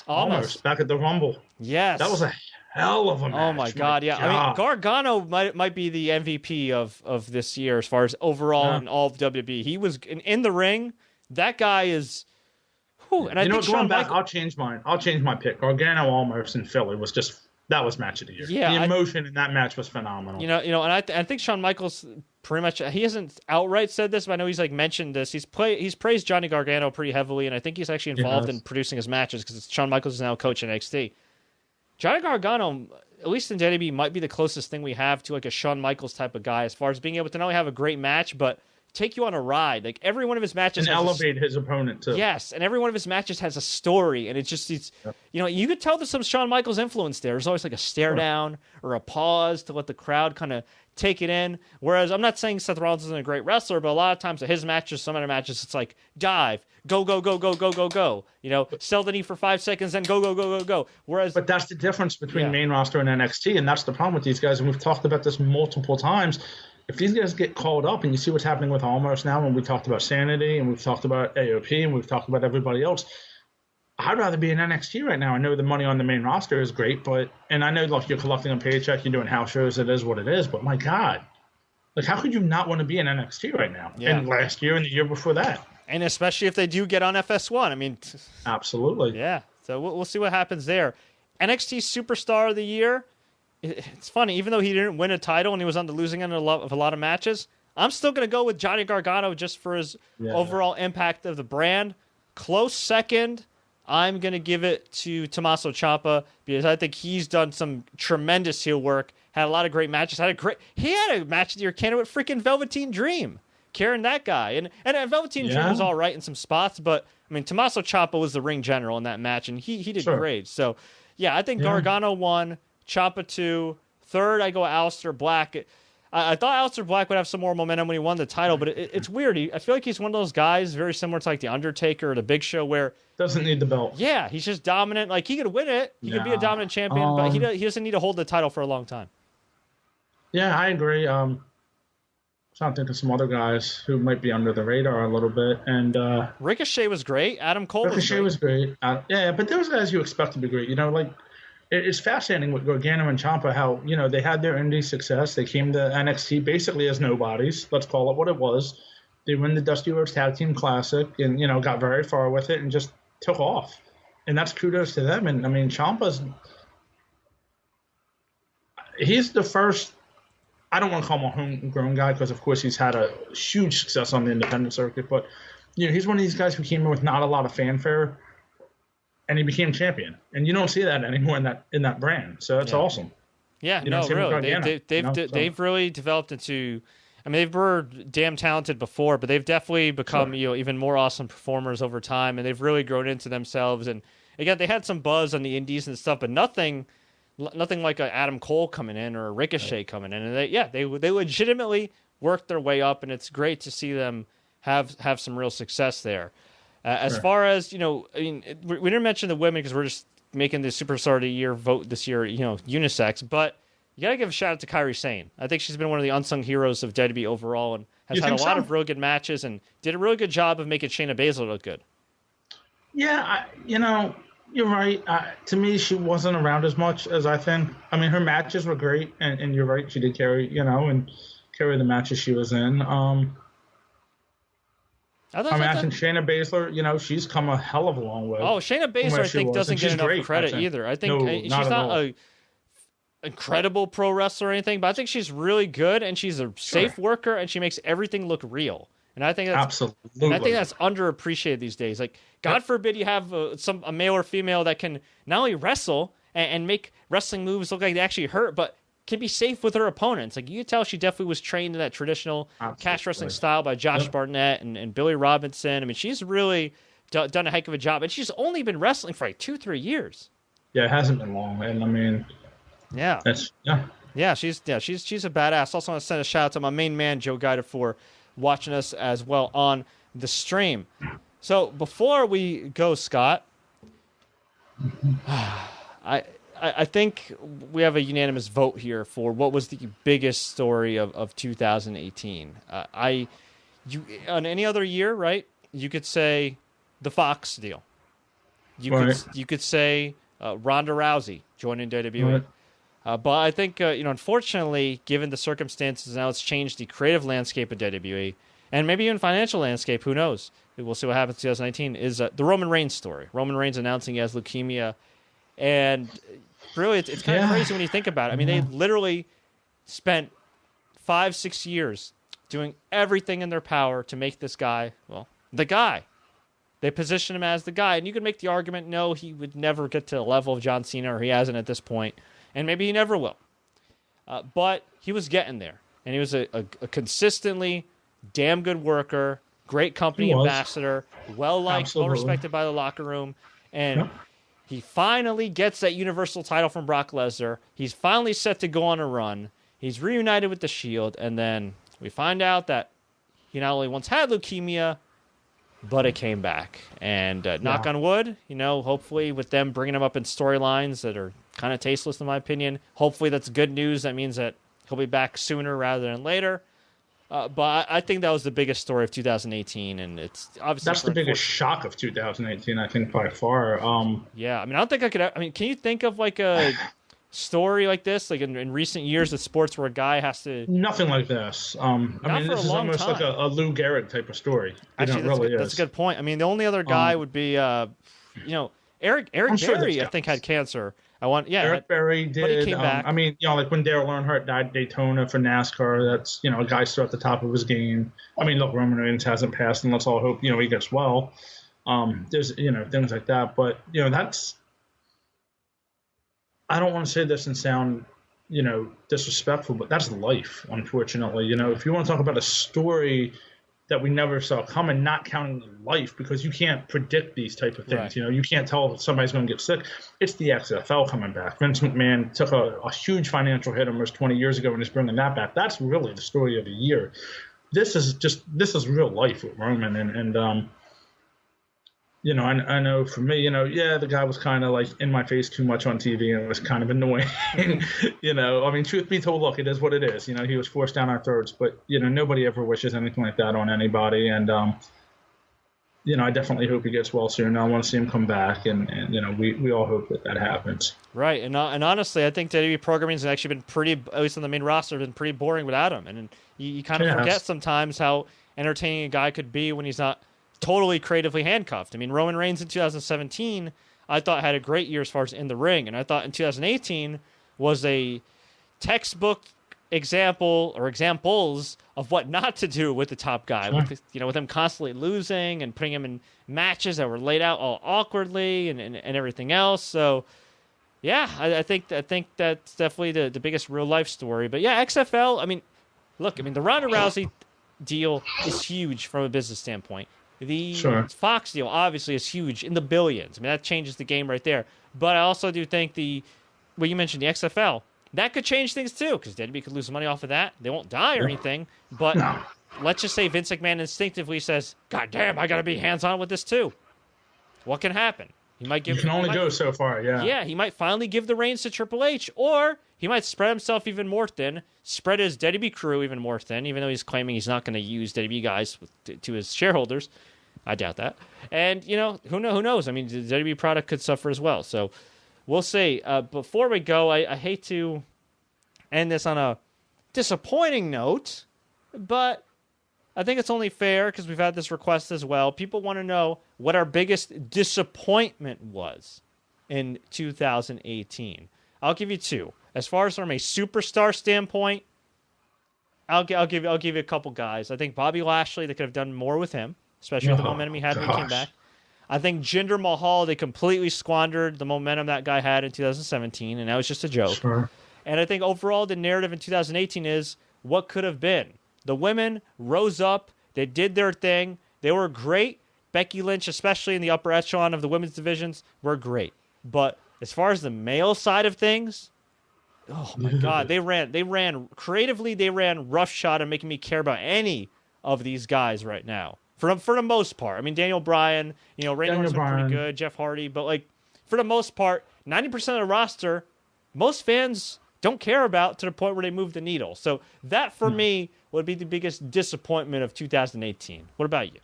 Almost back at the Rumble? Yes. That was a hell of a match. Oh, my God, yeah. I mean, Gargano might be the MVP of this year as far as overall in all of WWE. He was in the ring. That guy is... And I think going back, I'll change mine. I'll change my pick. Gargano Almost in Philly was just that was match of the year. Yeah, the emotion in that match was phenomenal. And I think Shawn Michaels pretty much he hasn't outright said this, but I know he's mentioned this. He's praised Johnny Gargano pretty heavily, and I think he's actually involved in producing his matches because Shawn Michaels is now coach in NXT. Johnny Gargano, at least in WWE, might be the closest thing we have to a Shawn Michaels type of guy as far as being able to not only have a great match, but take you on a ride. Like every one of his matches and elevate his opponent too. Yes, and every one of his matches has a story, and it's you could tell there's some Shawn Michaels influence there. There's always like a stare down or a pause to let the crowd kind of take it in. Whereas I'm not saying Seth Rollins isn't a great wrestler, but a lot of times at his matches, some other matches, it's like dive, go, go, go, go, go, go, go. Sell the knee for 5 seconds, then go, go, go, go, go. Whereas, but that's the difference between main roster and NXT, and that's the problem with these guys. And we've talked about this multiple times. If these guys get called up, and you see what's happening with Almost now, and we talked about Sanity, and we've talked about AOP, and we've talked about everybody else, I'd rather be in NXT right now. I know the money on the main roster is great, and I know you're collecting a paycheck, you're doing house shows, it is what it is, but my God, how could you not want to be in NXT right now? Yeah. And last year and the year before that. And especially if they do get on FS1. I mean, absolutely. Yeah. So we'll see what happens there. NXT Superstar of the Year. It's funny, even though he didn't win a title and he was on the losing end of a lot of matches, I'm still going to go with Johnny Gargano just for his overall impact of the brand. Close second, I'm going to give it to Tommaso Ciampa because I think he's done some tremendous heel work, had a lot of great matches. He had a match of the year candidate with freaking Velveteen Dream, carrying that guy. And Velveteen Dream was all right in some spots, but I mean, Tommaso Ciampa was the ring general in that match, and he did great. So, yeah, I think Gargano won. Ciampa 2. Third, I go Aleister Black. I thought Aleister Black would have some more momentum when he won the title, but it's weird. I feel like he's one of those guys very similar to like The Undertaker or The Big Show where... Doesn't need the belt. Yeah, he's just dominant. Like, he could win it. He could be a dominant champion, but he doesn't need to hold the title for a long time. Yeah, I agree. I'm trying to think of some other guys who might be under the radar a little bit. And Ricochet was great. Adam Cole was great. Yeah, but those guys you expect to be great. It's fascinating with Gargano and Ciampa how, they had their indie success. They came to NXT basically as nobodies. Let's call it what it was. They win the Dusty Rhodes Tag Team Classic and, got very far with it and just took off. And that's kudos to them. And, I mean, he's the first, I don't want to call him a homegrown guy because, of course, he's had a huge success on the independent circuit. But, he's one of these guys who came in with not a lot of fanfare. And he became champion, and you don't see that anymore in that brand. So that's awesome. Yeah, really, they've really developed into. I mean, they were damn talented before, but they've definitely become even more awesome performers over time, and they've really grown into themselves. And again, they had some buzz on the indies and stuff, but nothing like a Adam Cole coming in or a Ricochet coming in. And they legitimately worked their way up, and it's great to see them have some real success there. As far as, we didn't mention the women because we're just making the Superstar of the Year vote this year, unisex, but you got to give a shout out to Kairi Sane. I think she's been one of the unsung heroes of WWE overall and has had a lot of really good matches and did a really good job of making Shayna Baszler look good. Yeah, you're right. To me, she wasn't around as much as I think. I mean, her matches were great, and you're right, she did carry, and carry the matches she was in. I think Shayna Baszler, she's come a hell of a long way. Oh, Shayna Baszler, I think, doesn't get enough credit either. I think she's not an incredible pro wrestler or anything, but I think she's really good, and she's a safe worker, and she makes everything look real. And I think that's absolutely. And I think that's underappreciated these days. Like, God forbid you have a male or female that can not only wrestle and make wrestling moves look like they actually hurt, but can be safe with her opponents. Like, you can tell she definitely was trained in that traditional cash wrestling style by Josh Barnett and Billy Robinson. I mean, she's really done a heck of a job, and she's only been wrestling for like 2-3 years. Yeah, it hasn't been long, and I mean, she's a badass. Also, want to send a shout out to my main man Joe Guida for watching us as well on the stream. So before we go, Scott, I think we have a unanimous vote here for what was the biggest story of 2018. On any other year, right? You could say the Fox deal. You could say Ronda Rousey joining WWE. Right. But I think unfortunately, given the circumstances now, it's changed the creative landscape of WWE and maybe even financial landscape. Who knows? We'll see what happens in 2019. Is the Roman Reigns story? Roman Reigns announcing he has leukemia, and really, it's kind of crazy when you think about it. I mean, they literally spent 5-6 years doing everything in their power to make this guy, the guy. They position him as the guy. And you could make the argument, no, he would never get to the level of John Cena, or he hasn't at this point. And maybe he never will. But he was getting there. And he was a consistently damn good worker, great company ambassador, well-liked, well-respected by the locker room, and he finally gets that Universal title from Brock Lesnar. He's finally set to go on a run. He's reunited with the Shield, and then we find out that he not only once had leukemia, but it came back. And knock on wood, hopefully with them bringing him up in storylines that are kind of tasteless in my opinion, hopefully that's good news. That means that he'll be back sooner rather than later. But I think that was the biggest story of 2018, and it's obviously that's the biggest shock of 2018, I think, by far. Yeah, I mean, I don't think I could. I mean, can you think of like a story like this, like in recent years of sports, where a guy has to? Nothing like this. I mean, this is almost like a Lou Gehrig type of story. Actually, that's a good point. I mean, the only other guy would be, Eric Berry, I think, had cancer. Eric Berry did. But he came back. I mean, like when Dale Earnhardt died at Daytona for NASCAR, that's, a guy still at the top of his game. I mean, look, Roman Reigns hasn't passed, and let's all hope, he gets well. There's, things like that. But, that's, I don't want to say this and sound, disrespectful, but that's life, unfortunately. If you want to talk about a story that we never saw coming, not counting life, because you can't predict these type of things. Right. You can't tell if somebody's going to get sick. It's the XFL coming back. Vince McMahon took a huge financial hit almost 20 years ago and is bringing that back. That's really the story of the year. This is real life with Roman. And I know for me, the guy was kind of like in my face too much on TV, and it was kind of annoying. I mean, truth be told, look, it is what it is. He was forced down our throats, but, nobody ever wishes anything like that on anybody. And, I definitely hope he gets well soon. I want to see him come back, and we all hope that happens. Right. And honestly, I think WWE programming has actually been pretty, at least on the main roster, been pretty boring without him. And you kind of forget sometimes how entertaining a guy could be when he's not totally creatively handcuffed. I mean, Roman Reigns in 2017, I thought had a great year as far as in the ring, and I thought in 2018 was a textbook example or examples of what not to do with the top guy. Sure. With him constantly losing and putting him in matches that were laid out all awkwardly and everything else. So, yeah, I think that's definitely the biggest real life story. But yeah, XFL. I mean, look, the Ronda Rousey deal is huge from a business standpoint. The Fox deal obviously is huge in the billions. I mean, that changes the game right there. But I also do think you mentioned the XFL, that could change things too, because WWE could lose money off of that. They won't die or anything. But let's just say Vince McMahon instinctively says, God damn, I got to be hands-on with this too. What can happen? You can only go so far, yeah. Yeah, he might finally give the reins to Triple H, or he might spread himself even more thin, spread his WWE crew even more thin, even though he's claiming he's not going to use WWE guys to his shareholders. I doubt that. And, who knows? I mean, the WWE product could suffer as well. So we'll see. Before we go, I hate to end this on a disappointing note, but I think it's only fair because we've had this request as well. People want to know what our biggest disappointment was in 2018. I'll give you two. As far as from a superstar standpoint, I'll give you a couple guys. I think Bobby Lashley, they could have done more with him, especially with the momentum he had when he came back. I think Jinder Mahal, they completely squandered the momentum that guy had in 2017, and that was just a joke. Sure. And I think overall the narrative in 2018 is what could have been. The women rose up. They did their thing. They were great. Becky Lynch, especially in the upper echelon of the women's divisions, were great. But as far as the male side of things, oh my God, they ran creatively. They ran roughshod and making me care about any of these guys right now. For the most part, I mean, Daniel Bryan, Randy Orton's been pretty good, Jeff Hardy, but for the most part, 90% of the roster, most fans don't care about to the point where they move the needle. So that for me would be the biggest disappointment of 2018. What about you?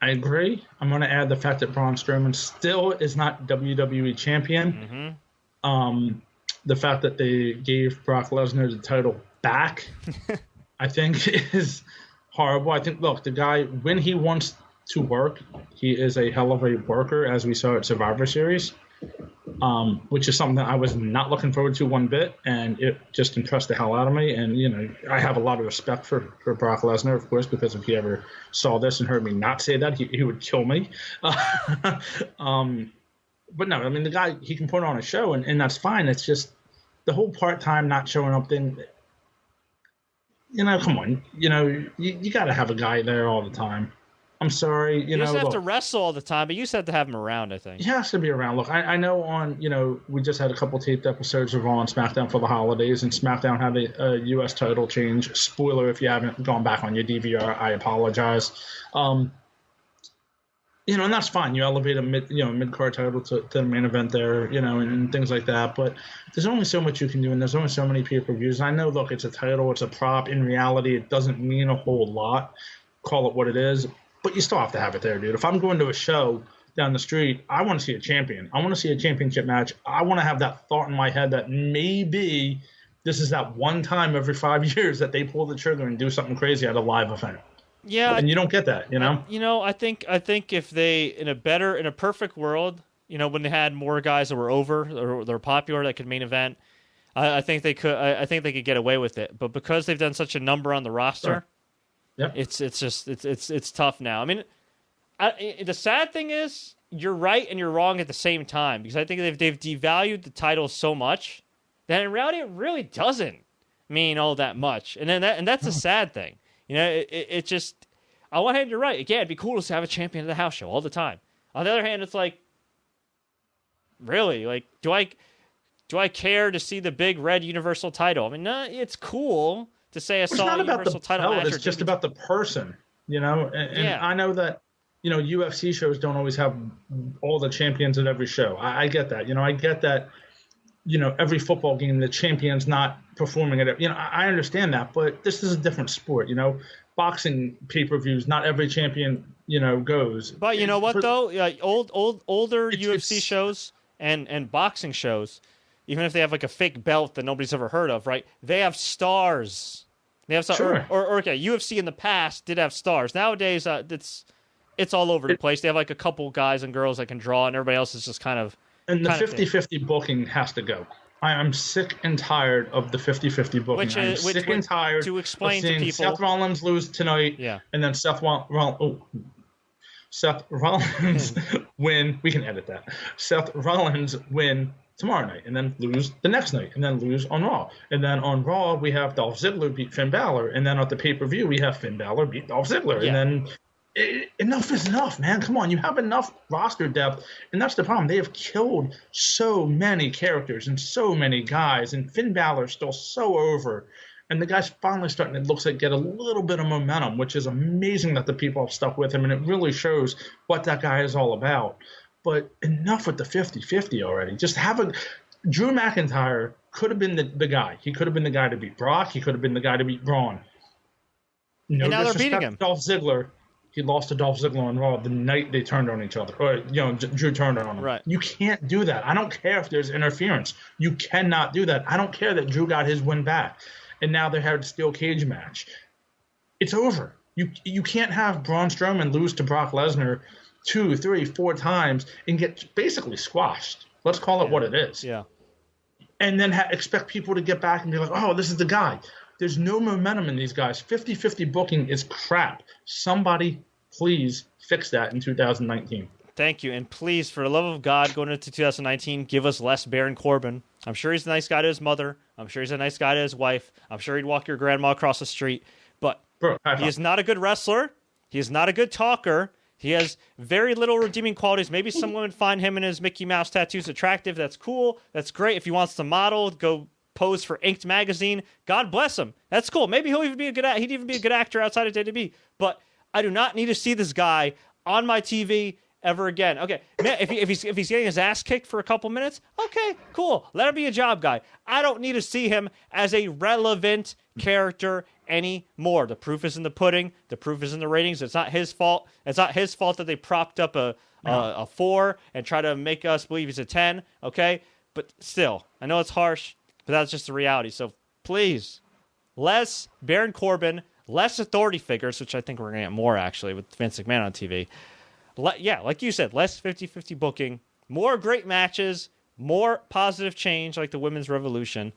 I agree. I'm going to add the fact that Braun Strowman still is not WWE champion. Mm-hmm. The fact that they gave Brock Lesnar the title back, I think is horrible. I think, look, the guy, when he wants to work, he is a hell of a worker, as we saw at Survivor Series, which is something that I was not looking forward to one bit, and it just impressed the hell out of me. And, I have a lot of respect for Brock Lesnar, of course, because if he ever saw this and heard me not say that, he would kill me. But no, I mean, the guy, he can put on a show, and that's fine. It's just the whole part-time not showing up thing. come on. You got to have a guy there all the time. I'm sorry. He doesn't have to wrestle all the time, but you just have to have him around, I think. He has to be around. Look, I know we just had a couple taped episodes of Raw and SmackDown for the holidays, and SmackDown had a U.S. title change. Spoiler, if you haven't gone back on your DVR, I apologize. And that's fine. You elevate a mid-card title to the main event there, and things like that. But there's only so much you can do, and there's only so many pay-per-views. I know, look, it's a title, it's a prop. In reality, it doesn't mean a whole lot. Call it what it is. But you still have to have it there, dude. If I'm going to a show down the street, I want to see a champion. I want to see a championship match. I want to have that thought in my head that maybe this is that one time every 5 years that they pull the trigger and do something crazy at a live event. Yeah, and you don't get that, I think if they in a perfect world, when they had more guys that were over or they're popular that could main event, I think they could. I think they could get away with it. But because they've done such a number on the roster. Sure. Yep. It's tough now. I mean, the sad thing is you're right and you're wrong at the same time, because I think they've devalued the title so much that in reality it really doesn't mean all that much. And that's a sad thing. It just, on one hand you're right. Again, it'd be cool to have a champion of the house show all the time. On the other hand, it's like, really, like, do I care to see the big red universal title? I mean, it's cool to say I saw a universal title match. It's just about the person, and yeah. I know that, UFC shows don't always have all the champions at every show. I get that. I get that, every football game, the champion's not performing at it. I understand that, but this is a different sport, boxing pay-per-views, not every champion, goes. But you know what, though? Older UFC shows and boxing shows, even if they have like a fake belt that nobody's ever heard of, right? They have stars. They have some, sure. or okay, UFC in the past did have stars. Nowadays, it's all over the place. They have like a couple guys and girls that can draw, and everybody else is just kind of. And the 50-50 booking has to go. I am sick and tired of the 50-50 booking. I'm sick and tired to explain of seeing to people. Seth Rollins lose tonight, and then Seth Rollins win. We can edit that. Seth Rollins win tomorrow night, and then lose the next night, and then lose on Raw. And then on Raw, we have Dolph Ziggler beat Finn Balor, and then at the pay-per-view, we have Finn Balor beat Dolph Ziggler. Yeah. And then enough is enough, man. Come on, you have enough roster depth, and that's the problem. They have killed so many characters and so many guys, and Finn Balor's still so over. And the guy's finally starting, it looks like, get a little bit of momentum, which is amazing that the people have stuck with him, and it really shows what that guy is all about. But enough with the 50-50 already. Just Drew McIntyre could have been the guy. He could have been the guy to beat Brock. He could have been the guy to beat Braun. No, and now they're beating him. Dolph Ziggler. He lost to Dolph Ziggler on Raw the night they turned on each other. Or, Drew turned on him. Right. You can't do that. I don't care if there's interference. You cannot do that. I don't care that Drew got his win back. And now they have a steel cage match. It's over. You can't have Braun Strowman lose to Brock Lesnar 2, 3, 4 times and get basically squashed. Let's call it what it is. Yeah. And then expect people to get back and be like, oh, this is the guy. There's no momentum in these guys. 50-50 booking is crap. Somebody please fix that in 2019. Thank you. And please, for the love of God, going into 2019, give us less Baron Corbin. I'm sure he's a nice guy to his mother. I'm sure he's a nice guy to his wife. I'm sure he'd walk your grandma across the street. But he is not a good wrestler. He is not a good talker. He has very little redeeming qualities. Maybe some women find him and his Mickey Mouse tattoos attractive. That's cool. That's great. If he wants to model, go pose for Inked magazine. God bless him. That's cool. Maybe he'd even be a good actor outside of WWE. But I do not need to see this guy on my TV ever again. Okay, man, if he's getting his ass kicked for a couple minutes, okay, cool. Let him be a job guy. I don't need to see him as a relevant character anymore. The proof is in the pudding. The proof is in the ratings. It's not his fault. It's not his fault that they propped up a 4 and try to make us believe he's a 10. Okay, but still, I know it's harsh, but that's just the reality. So please, less Baron Corbin, less authority figures, which I think we're going to get more actually with Vince McMahon on TV. Yeah, like you said, less 50-50 booking, more great matches, more positive change like the Women's Revolution.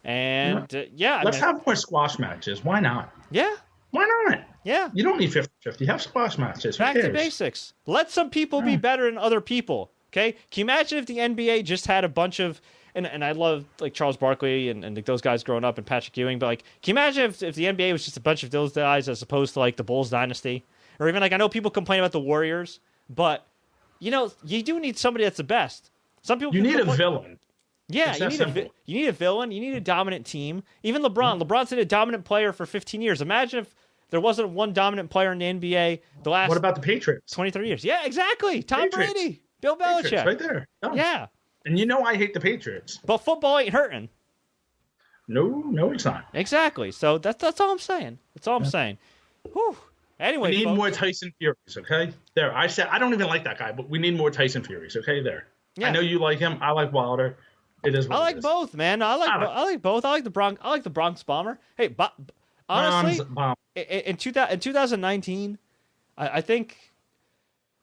And, let's have more squash matches. Why not? Yeah. Why not? Yeah. You don't need 50-50. Have squash matches. Back to basics. Let some people be better than other people, okay? Can you imagine if the NBA just had a bunch of and I love like Charles Barkley and like, those guys growing up and Patrick Ewing, but like, can you imagine if the NBA was just a bunch of those guys as opposed to like the Bulls dynasty, or even like I know people complain about the Warriors, but you do need somebody that's the best. Some people need a villain. Yeah, you need a villain. You need a dominant team. Even LeBron. LeBron's been a dominant player for 15 years. Imagine if there wasn't one dominant player in the NBA the last. What about the Patriots? 23 years. Yeah, exactly. Tom Brady, Bill Belichick, Patriots, right there. Oh. Yeah. And I hate the Patriots. But football ain't hurting. No, it's not. Exactly. So that's all I'm saying. That's all I'm saying. Whew. Anyway, we need more Tyson Furies. Okay, there. I said I don't even like that guy, but we need more Tyson Furies. Okay, there. Yeah. I know you like him. I like Wilder. It is. I like both, man. I like both. I like the Bronx Bomber. Hey, honestly, in 2019, I think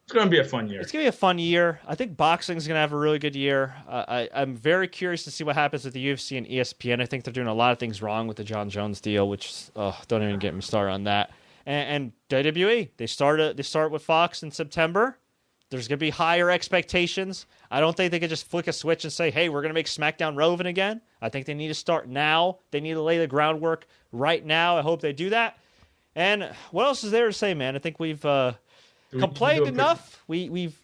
it's going to be a fun year. It's going to be a fun year. I think boxing's going to have a really good year. I'm very curious to see what happens with the UFC and ESPN. I think they're doing a lot of things wrong with the Jon Jones deal, which don't even get me started on that. And WWE, they start with Fox in September. There's going to be higher expectations. I don't think they could just flick a switch and say, hey, we're going to make SmackDown relevant again. I think they need to start now. They need to lay the groundwork right now. I hope they do that. And what else is there to say, man? I think we've complained enough. We've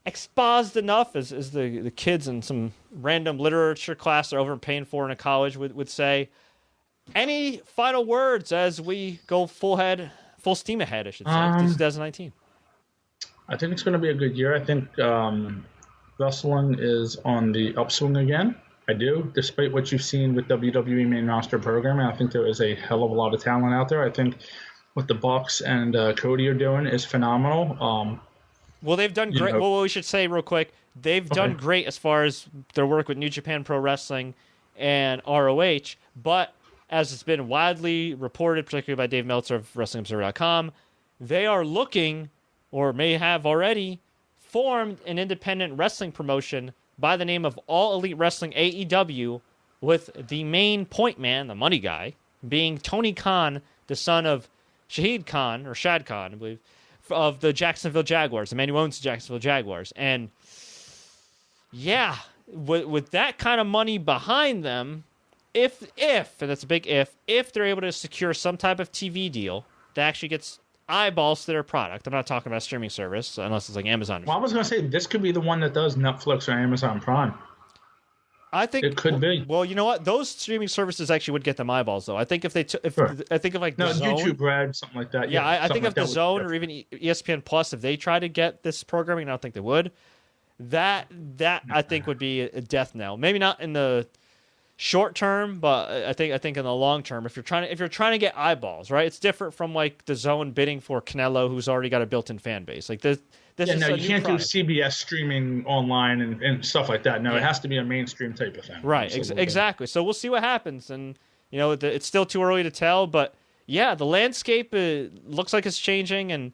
exposed enough, as the kids in some random literature class they're over paying for in a college would say. Any final words as we go full steam ahead, I should say, to 2019? I think it's going to be a good year. I think wrestling is on the upswing again. I do, despite what you've seen with WWE main roster programming. I think there is a hell of a lot of talent out there. I think what the Bucks and Cody are doing is phenomenal. Well, they've done great. Well, we should say real quick, they've done great as far as their work with New Japan Pro Wrestling and ROH. But as it's been widely reported, particularly by Dave Meltzer of WrestlingObserver.com, they are looking, or may have already, formed an independent wrestling promotion by the name of All Elite Wrestling AEW, with the main point man, the money guy, being Tony Khan, the son of Shahid Khan, or Shad Khan, I believe, of the Jacksonville Jaguars, the man who owns the Jacksonville Jaguars. And yeah, with that kind of money behind them, if, and that's a big if they're able to secure some type of TV deal that actually gets eyeballs to their product. I'm not talking about a streaming service unless it's like Amazon. Well, I was going to say this could be the one that does Netflix or Amazon Prime. I think it could be. Well, you know what? Those streaming services actually would get them eyeballs, though. I think if I think of like the Zone, YouTube Red, something like that. Yeah, I think if the Zone or even ESPN Plus, if they try to get this programming, I don't think they would. That I think would be a death knell. Maybe not in the short term, but I think in the long term, if you're trying to get eyeballs, right? It's different from like the Zone bidding for Canelo, who's already got a built-in fan base. Like this is you can't do CBS streaming online and stuff like that. No, it has to be a mainstream type of thing. Right, exactly. So we'll see what happens, and it's still too early to tell, but yeah, the landscape looks like it's changing, and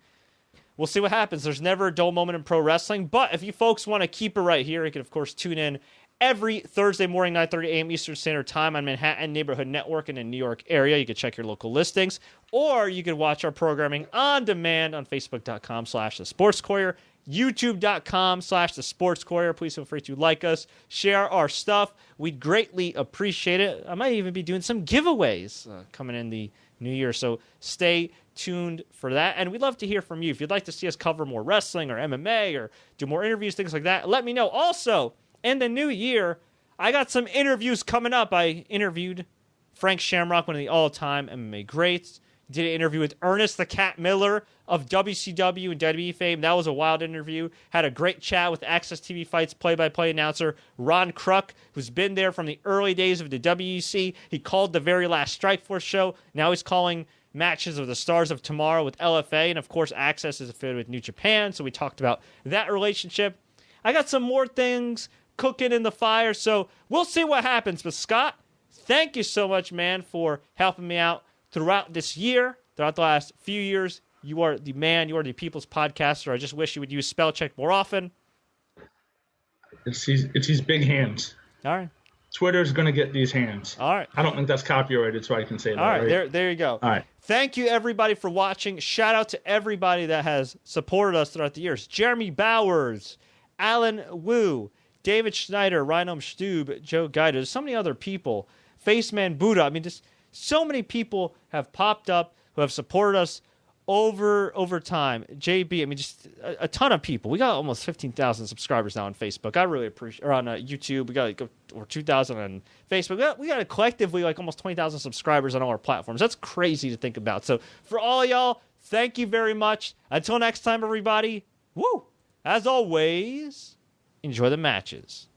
we'll see what happens. There's never a dull moment in pro wrestling, but if you folks want to keep it right here, you can of course tune in every Thursday morning, 9:30 a.m. Eastern Standard Time on Manhattan Neighborhood Network in the New York area. You can check your local listings, or you can watch our programming on demand on Facebook.com/The Sports Courier, YouTube.com/The Sports Courier. Please feel free to like us, share our stuff. We'd greatly appreciate it. I might even be doing some giveaways coming in the new year, so stay tuned for that. And we'd love to hear from you. If you'd like to see us cover more wrestling or MMA or do more interviews, things like that, let me know. Also, in the new year, I got some interviews coming up. I interviewed Frank Shamrock, one of the all-time MMA greats. Did an interview with Ernest the Cat Miller of WCW and WWE fame. That was a wild interview. Had a great chat with Access TV Fights play-by-play announcer Ron Kruk, who's been there from the early days of the WEC. He called the very last Strikeforce show. Now he's calling matches of the Stars of Tomorrow with LFA. And, of course, Access is affiliated with New Japan, so we talked about that relationship. I got some more things cooking in the fire, so we'll see what happens. But Scott, thank you so much, man, for helping me out throughout this year, throughout the last few years. You are the man. You are the people's podcaster. I just wish you would use spell check more often. It's these big hands. All right. Twitter's going to get these hands. All right. I don't think that's copyrighted, so I can say that. All right. There you go. All right. Thank you, everybody, for watching. Shout out to everybody that has supported us throughout the years. Jeremy Bowers, Alan Wu, David Schneider, Rhino Stube, Joe Guida. There's so many other people. Faceman Buddha. I mean, just so many people have popped up who have supported us over time. JB, I mean, just a ton of people. We got almost 15,000 subscribers now on Facebook. I really appreciate, or on YouTube. We got like over 2,000 on Facebook. We got collectively like almost 20,000 subscribers on all our platforms. That's crazy to think about. So for all y'all, thank you very much. Until next time, everybody. Woo! As always, enjoy the matches.